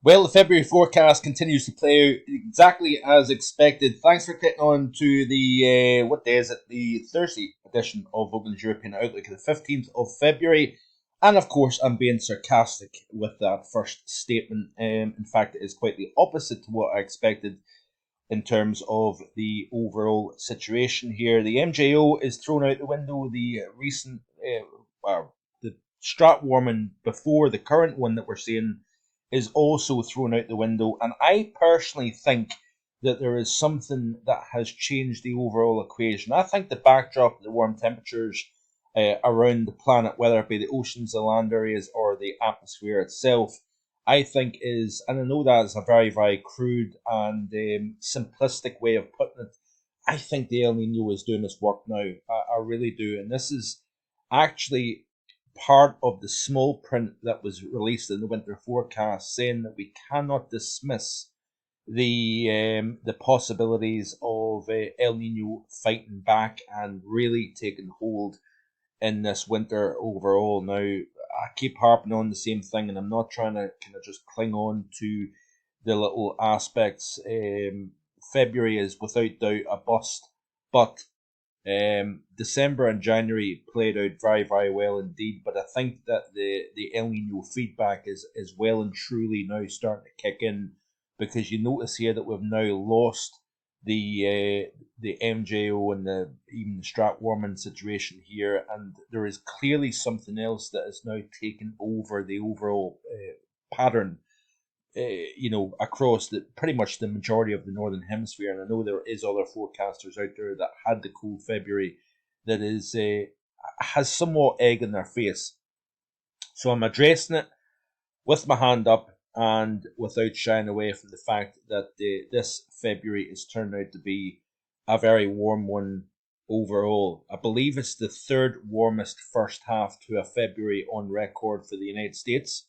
Well, the February forecast continues to play out exactly as expected. Thanks for clicking on to the, what day is it? The Thursday edition of Ogden's European Outlook, the 15th of February. And of course, I'm being sarcastic with that first statement. In fact, it is quite the opposite to what I expected in terms of the overall situation here. The MJO is thrown out the window. The recent, the strat warming before the current one that we're seeing is also thrown out the window. And I personally think that there is something that has changed the overall equation. I think the backdrop of the warm temperatures around the planet, whether it be the oceans, the land areas, or the atmosphere itself, I think is, and I know that is a very, very crude and simplistic way of putting it. I think the El Nino is doing its work now. I really do. And this is actually part of the small print that was released in the winter forecast, saying that we cannot dismiss the possibilities of El Nino fighting back and really taking hold in this winter overall. Now, I keep harping on the same thing, and I'm not trying to kind of just cling on to the little aspects. February is without doubt a bust, but December and January played out very, very well indeed, but I think that the El Nino feedback is well and truly now starting to kick in, because you notice here that we've now lost the MJO and even the strat warming situation here, and there is clearly something else that is now taken over the overall pattern, across pretty much the majority of the northern hemisphere. And I know there is other forecasters out there that had the cold February that has somewhat egg in their face. So I'm addressing it with my hand up and without shying away from the fact that this February is turned out to be a very warm one overall. I believe it's the third warmest first half to a February on record for the United States.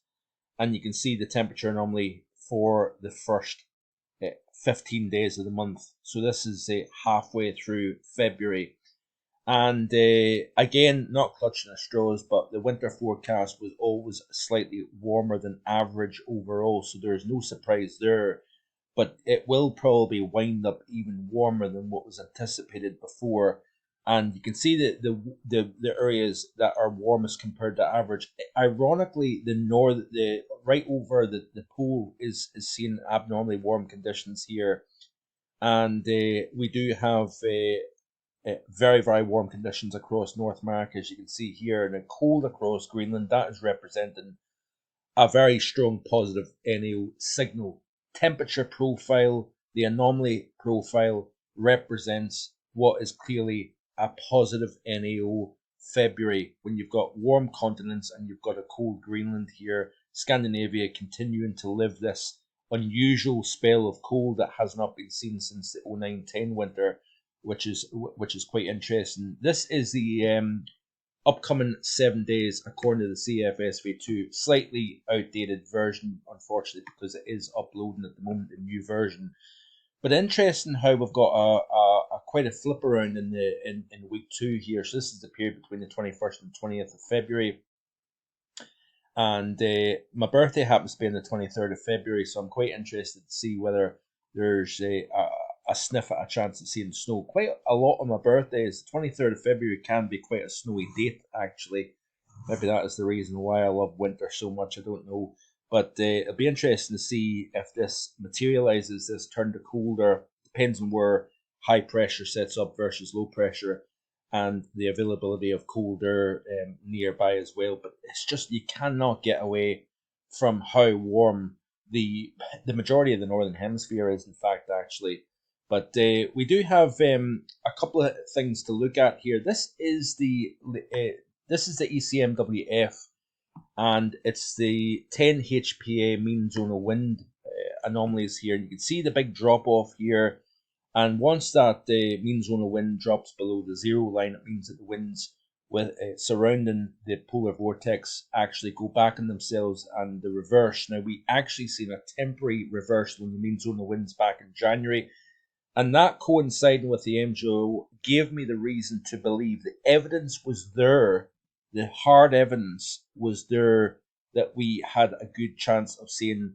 And you can see the temperature anomaly for the first 15 days of the month. So this is halfway through February. And again, not clutching at straws, but the winter forecast was always slightly warmer than average overall. So there's no surprise there. But it will probably wind up even warmer than what was anticipated before. And you can see that the areas that are warmest compared to average. Ironically, the right over the pole is seeing abnormally warm conditions here, and we do have very, very warm conditions across North America, as you can see here, and a cold across Greenland. That is representing a very strong positive NAO signal. Temperature profile, the anomaly profile, represents what is clearly a positive NAO February, when you've got warm continents and you've got a cold Greenland here. Scandinavia continuing to live this unusual spell of cold that has not been seen since the 09-10 winter, which is quite interesting. This is the upcoming 7 days according to the CFSV2. Slightly outdated version, unfortunately, because it is uploading at the moment, a new version. But interesting how we've got a quite a flip around in week 2 here. So this is the period between the 21st and 20th of February. And my birthday happens to be on the 23rd of February, so I'm quite interested to see whether there's a sniff at a chance of seeing snow. Quite a lot on my birthdays. The 23rd of February can be quite a snowy date, actually. Maybe that is the reason why I love winter so much, I don't know. But it'll be interesting to see if this materializes, this turn to colder. Depends on where high pressure sets up versus low pressure, and the availability of colder nearby as well. But it's just, you cannot get away from how warm the majority of the northern hemisphere is, in fact, actually. But we do have a couple of things to look at here. This is the ECMWF, and it's the 10 HPA mean zonal wind anomalies here. You can see the big drop off here, and once that mean zonal wind drops below the zero line, it means that the winds surrounding the polar vortex actually go back on themselves, and the reverse. Now, we actually seen a temporary reversal in the mean zonal winds back in January, and that coinciding with the MJO gave me the reason to believe the evidence was there, the hard evidence was there, that we had a good chance of seeing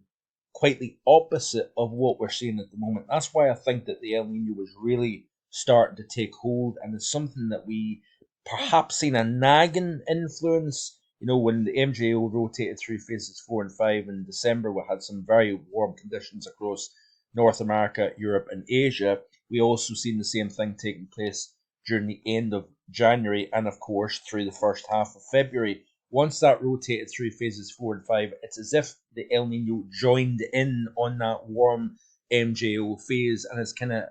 quite the opposite of what we're seeing at the moment. That's why I think that the El Nino was really starting to take hold, and it's something that we perhaps seen a nagging influence. You know, when the MJO rotated through phases 4 and 5 in December, we had some very warm conditions across North America, Europe, and Asia. We also seen the same thing taking place during the end of January and, of course, through the first half of February. Once that rotated through phases 4 and 5, it's as if the El Nino joined in on that warm MJO phase and has kind of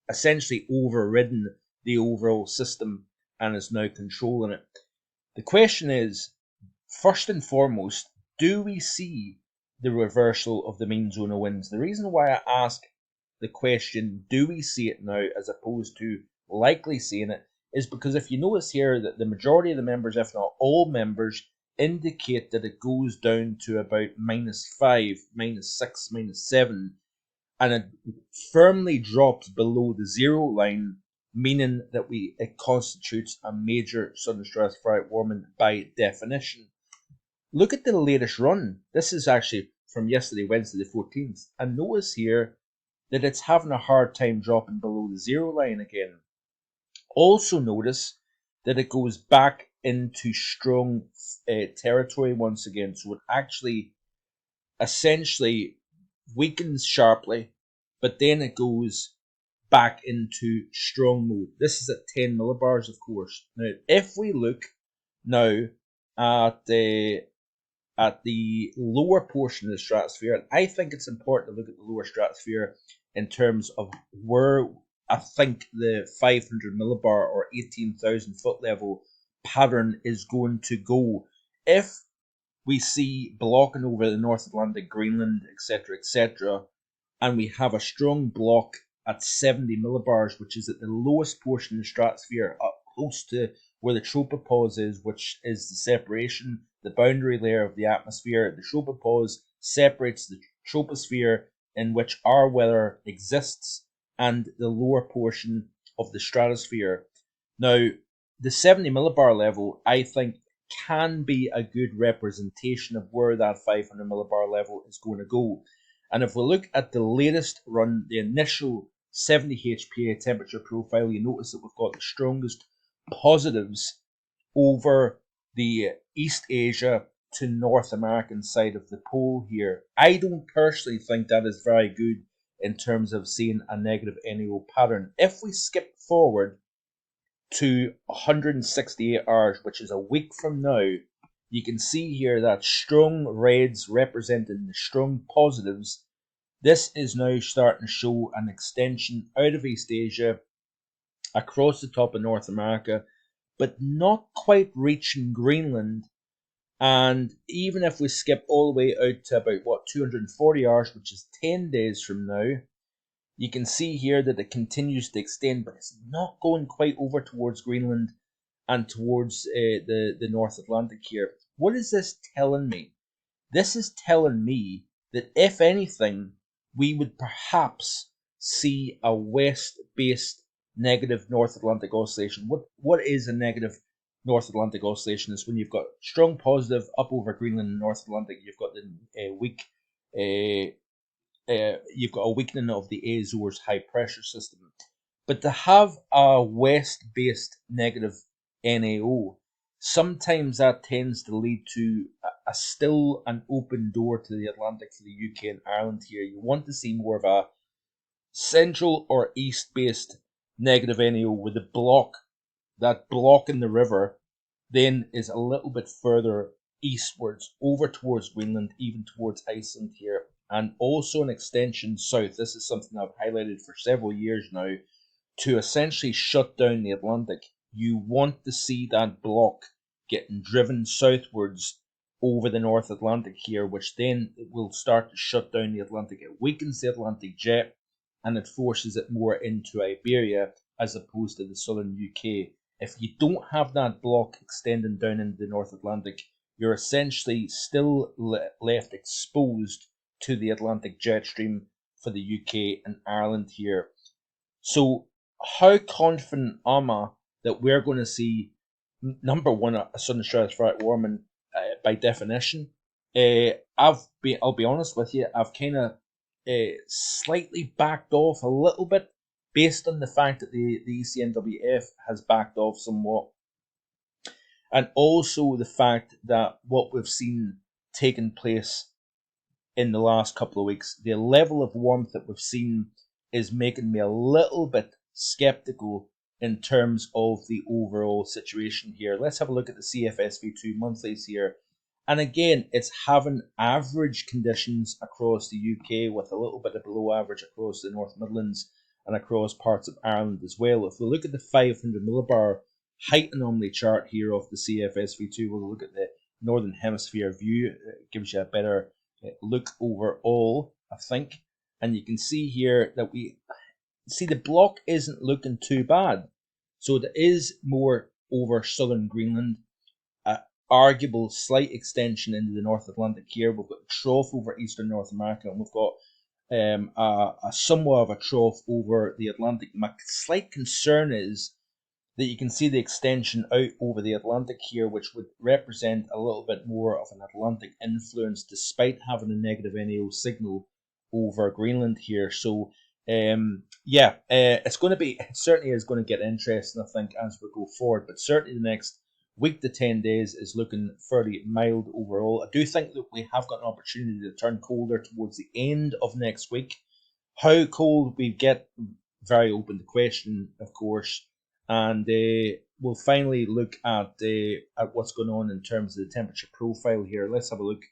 essentially overridden the overall system and is now controlling it. The question is, first and foremost, do we see the reversal of the mean zone of winds? The reason why I ask the question, do we see it now, as opposed to likely seeing it, is because if you notice here that the majority of the members, if not all members, indicate that it goes down to about -5, -6, -7, and it firmly drops below the 0 line, meaning that it constitutes a major southern stratospheric warming by definition. Look at the latest run. This is actually from yesterday, Wednesday the 14th, and notice here that it's having a hard time dropping below the 0 line again. Also notice that it goes back into strong territory once again, so it actually essentially weakens sharply, but then it goes back into strong mode. This is at 10 millibars, of course. Now, if we look now at the lower portion of the stratosphere, and I think it's important to look at the lower stratosphere in terms of where I think the 500 millibar or 18,000 foot level pattern is going to go. If we see blocking over the North Atlantic, Greenland, etc., and we have a strong block at 70 millibars, which is at the lowest portion of the stratosphere, up close to where the tropopause is, which is the separation, the boundary layer of the atmosphere. The tropopause separates the troposphere in which our weather exists and the lower portion of the stratosphere. Now, the 70 millibar level, I think, can be a good representation of where that 500 millibar level is going to go. And if we look at the latest run, the initial 70 HPA temperature profile, you notice that we've got the strongest positives over the East Asia to North American side of the pole here. I don't personally think that is very good in terms of seeing a negative NAO pattern. If we skip forward to 168 hours, which is a week from now, you can see here that strong reds representing the strong positives. This is now starting to show an extension out of East Asia across the top of North America, but not quite reaching Greenland. And even if we skip all the way out to about 240 hours, which is 10 days from now, you can see here that it continues to extend, but it's not going quite over towards Greenland and towards the North Atlantic here. What is this telling me? This is telling me that, if anything, we would perhaps see a west-based negative North Atlantic oscillation. What is a negative North Atlantic oscillation? Is when you've got strong positive up over Greenland and North Atlantic, you've got the weak you've got a weakening of the Azores high pressure system. But to have a west-based negative NAO, sometimes that tends to lead to a still an open door to the Atlantic for the UK and Ireland here. You want to see more of a central or east-based negative NAO with the block, that block in the river, then is a little bit further eastwards, over towards Greenland, even towards Iceland here, and also an extension south. This is something I've highlighted for several years now, to essentially shut down the Atlantic. You want to see that block getting driven southwards over the North Atlantic here, which then will start to shut down the Atlantic. It weakens the Atlantic jet and it forces it more into Iberia as opposed to the southern UK. If you don't have that block extending down into the North Atlantic, you're essentially still left exposed to the Atlantic jet stream for the UK and Ireland here. So how confident am I that we're going to see, number one, a southern stratospheric warming by definition? I'll be honest with you, I've kind of slightly backed off a little bit based on the fact that the ECNWF has backed off somewhat, and also the fact that what we've seen taking place in the last couple of weeks, the level of warmth that we've seen is making me a little bit skeptical in terms of the overall situation here. Let's have a look at the CFSV2 monthlies here. And again, it's having average conditions across the UK with a little bit of below average across the North Midlands and across parts of Ireland as well. If we look at the 500 millibar height anomaly chart here of the CFSV2, we'll look at the Northern Hemisphere view. It gives you a better look overall, I think. And you can see here that we see the block isn't looking too bad. So there is more over southern Greenland. Arguable slight extension into the North Atlantic here. We've got a trough over eastern North America, and we've got a somewhat of a trough over the Atlantic. My slight concern is that you can see the extension out over the Atlantic here, which would represent a little bit more of an Atlantic influence, despite having a negative NAO signal over Greenland here. So it's going to be, it certainly is going to get interesting, I think, as we go forward. But certainly the next week to 10 days is looking fairly mild overall. I do think that we have got an opportunity to turn colder towards the end of next week. How cold we get, very open to question, of course. And we'll finally look at what's going on in terms of the temperature profile here. Let's have a look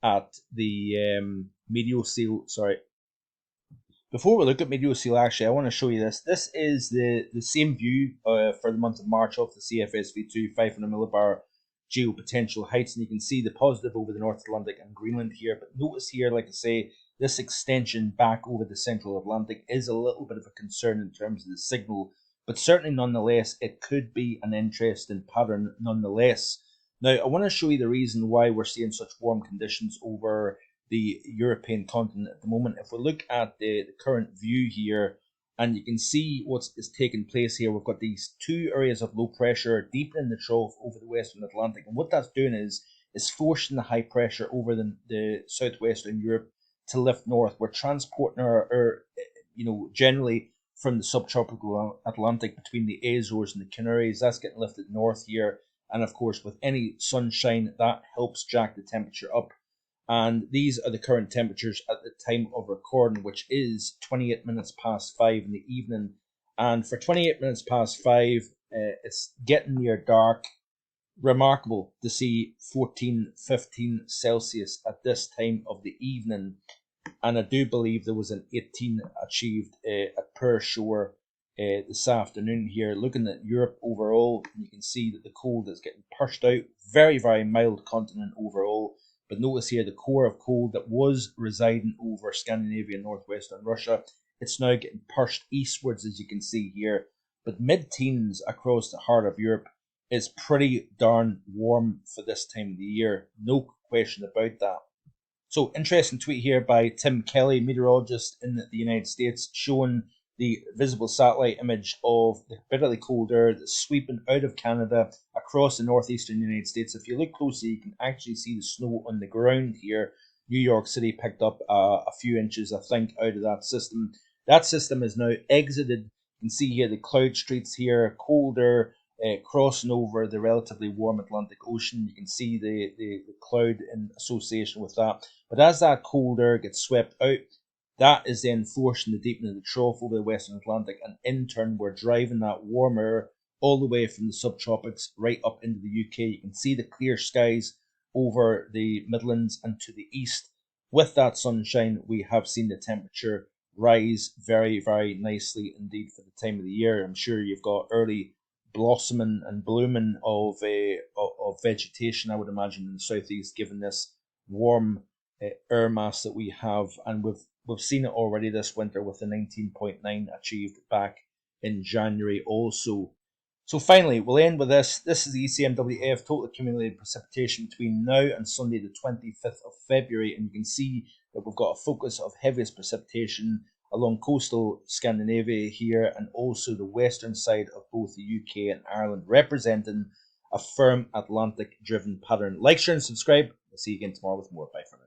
at the meteoseal. Sorry. Before we look at meteoseal, actually, I want to show you this. This is the same view for the month of March of the CFSV2 500 millibar geopotential heights. And you can see the positive over the North Atlantic and Greenland here. But notice here, like I say, this extension back over the Central Atlantic is a little bit of a concern in terms of the signal. But certainly, nonetheless, it could be an interesting pattern nonetheless. Now, I want to show you the reason why we're seeing such warm conditions over the European continent at the moment. If we look at the current view here, and you can see what is taking place here, we've got these two areas of low pressure deepening the trough over the Western Atlantic. And what that's doing is forcing the high pressure over the southwestern Europe to lift north. We're transporting our generally from the subtropical Atlantic between the Azores and the Canaries. That's getting lifted north here. And of course, with any sunshine, that helps jack the temperature up. And these are the current temperatures at the time of recording, which is 28 minutes past 5 in the evening. And for 28 minutes past 5, it's getting near dark. Remarkable to see 14, 15 Celsius at this time of the evening. And I do believe there was an 18 achieved at Pershore this afternoon here. Looking at Europe overall, you can see that the cold is getting pushed out. Very, very mild continent overall. But notice here the core of cold that was residing over Scandinavia and northwestern Russia, it's now getting pushed eastwards, as you can see here. But mid-teens across the heart of Europe is pretty darn warm for this time of the year. No question about that. So, interesting tweet here by Tim Kelly, meteorologist in the United States, showing the visible satellite image of the bitterly cold air that's sweeping out of Canada across the northeastern United States. If you look closely, you can actually see the snow on the ground here. New York City picked up a few inches, I think, out of that system. That system is now exited. You can see here the cloud streets here, colder, crossing over the relatively warm Atlantic Ocean. You can see the cloud in association with that. But as that cold air gets swept out, that is then forcing the deepening of the trough over the Western Atlantic, and in turn we're driving that warm air all the way from the subtropics right up into the UK. You can see the clear skies over the Midlands and to the east. With that sunshine, we have seen the temperature rise very, very nicely indeed for the time of the year. I'm sure you've got early blossoming and blooming of vegetation, I would imagine, in the southeast, given this warm air mass that we have, and we've seen it already this winter with the 19.9 achieved back in January also. So finally, we'll end with this. This is the ECMWF total accumulated precipitation between now and Sunday the 25th of February, and you can see that we've got a focus of heaviest precipitation along coastal Scandinavia here, and also the western side of both the UK and Ireland, representing a firm Atlantic driven pattern. Like, share and subscribe. I'll see you again tomorrow with more. Bye for now.